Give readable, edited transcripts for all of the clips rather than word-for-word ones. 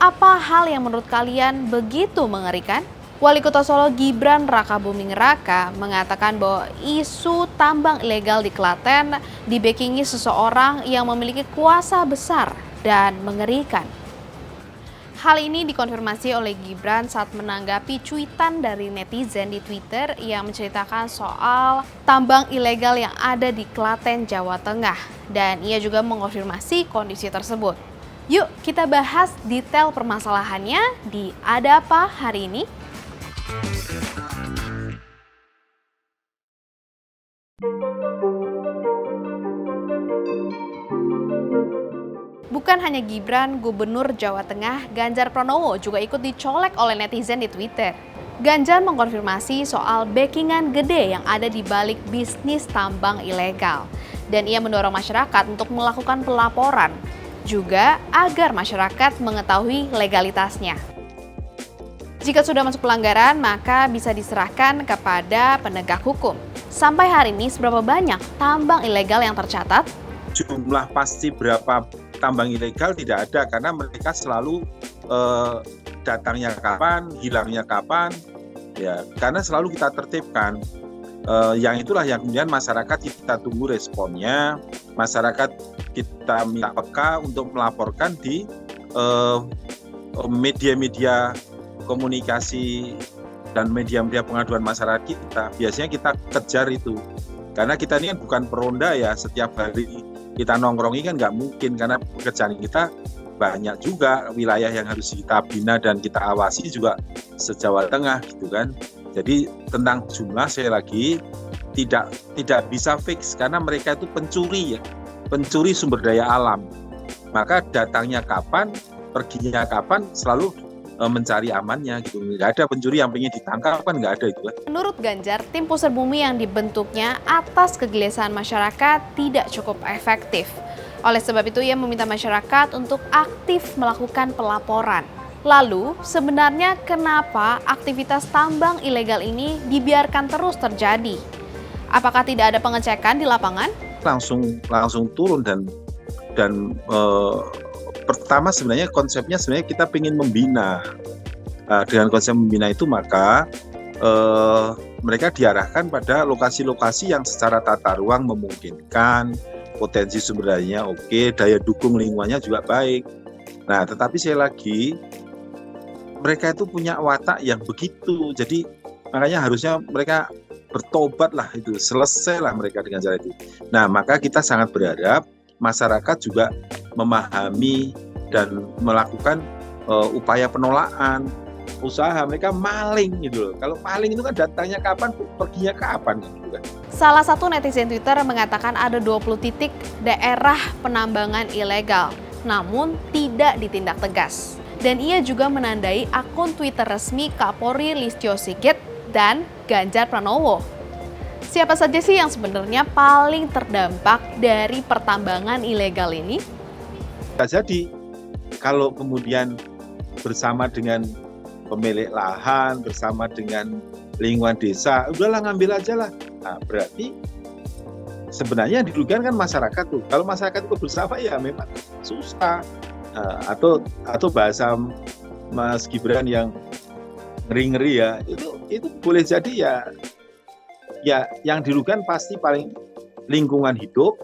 Apa hal yang menurut kalian begitu mengerikan? Wali Kota Solo Gibran Rakabuming Raka mengatakan bahwa isu tambang ilegal di Klaten dibackingi seseorang yang memiliki kuasa besar dan mengerikan. Hal ini dikonfirmasi oleh Gibran saat menanggapi cuitan dari netizen di Twitter yang menceritakan soal tambang ilegal yang ada di Klaten, Jawa Tengah. Dan ia juga mengonfirmasi kondisi tersebut. Yuk kita bahas detail permasalahannya di Ada Apa Hari Ini. Bukan hanya Gibran, Gubernur Jawa Tengah Ganjar Pranowo juga ikut dicolek oleh netizen di Twitter. Ganjar mengkonfirmasi soal backingan gede yang ada di balik bisnis tambang ilegal. Dan ia mendorong masyarakat untuk melakukan pelaporan, juga agar masyarakat mengetahui legalitasnya. Jika sudah masuk pelanggaran, maka bisa diserahkan kepada penegak hukum. Sampai hari ini, seberapa banyak tambang ilegal yang tercatat? Jumlah pasti berapa tambang ilegal tidak ada karena mereka selalu datangnya kapan, hilangnya kapan, ya karena selalu kita tertibkan. Yang itulah yang kemudian masyarakat kita tunggu responnya, masyarakat kita minta peka untuk melaporkan di media-media komunikasi dan media-media pengaduan masyarakat kita. Biasanya kita kejar itu, karena kita ini kan bukan peronda ya, setiap hari kita nongkrongi kan nggak mungkin, karena pekerjaan kita banyak juga wilayah yang harus kita bina dan kita awasi juga se-Jawa Tengah gitu kan. Jadi tentang jumlah saya lagi tidak bisa fix karena mereka itu pencuri ya, pencuri sumber daya alam. Maka datangnya kapan, perginya kapan, selalu mencari amannya gitu. Nggak ada pencuri yang pengen ditangkap kan, nggak ada itu kan. Menurut Ganjar, tim pusar bumi yang dibentuknya atas kegelisahan masyarakat tidak cukup efektif. Oleh sebab itu ia meminta masyarakat untuk aktif melakukan pelaporan. Lalu sebenarnya kenapa aktivitas tambang ilegal ini dibiarkan terus terjadi? Apakah tidak ada pengecekan di lapangan? Langsung turun dan pertama sebenarnya konsepnya kita ingin membina. Dengan konsep membina itu maka mereka diarahkan pada lokasi-lokasi yang secara tata ruang memungkinkan, potensi sumber dayanya oke, daya dukung lingkungannya juga baik. Nah, tetapi saya lagi mereka itu punya watak yang begitu, jadi makanya harusnya mereka bertobat lah, itu selesai lah mereka dengan cara itu. Nah, maka kita sangat berharap masyarakat juga memahami dan melakukan upaya penolakan usaha mereka maling gitu loh. Kalau maling itu kan datangnya kapan, perginya kapan gitu kan. Salah satu netizen Twitter mengatakan ada 20 titik daerah penambangan ilegal, namun tidak ditindak tegas. Dan ia juga menandai akun Twitter resmi Kapolri Listio Sigit dan Ganjar Pranowo. Siapa saja sih yang sebenarnya paling terdampak dari pertambangan ilegal ini? Jadi kalau kemudian bersama dengan pemilik lahan, bersama dengan lingkungan desa, udahlah ngambil aja lah. Nah, berarti sebenarnya yang dirugikan kan masyarakat tuh. Kalau masyarakat itu bersama ya memang susah. Atau bahasa Mas Gibran yang ngeri-ngeri ya, itu boleh jadi ya yang dirugikan pasti paling lingkungan hidup,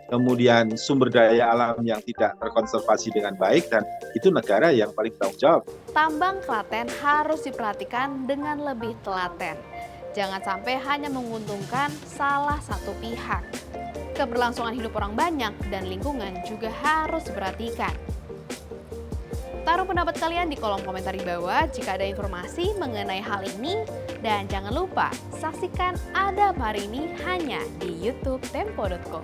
kemudian sumber daya alam yang tidak terkonservasi dengan baik, dan itu negara yang paling bertanggung jawab. Tambang Klaten harus diperhatikan dengan lebih telaten. Jangan sampai hanya menguntungkan salah satu pihak. Keberlangsungan hidup orang banyak dan lingkungan juga harus diperhatikan. Taruh pendapat kalian di kolom komentar di bawah jika ada informasi mengenai hal ini. Dan jangan lupa saksikan Ada Apa Hari Ini hanya di YouTube Tempo.co.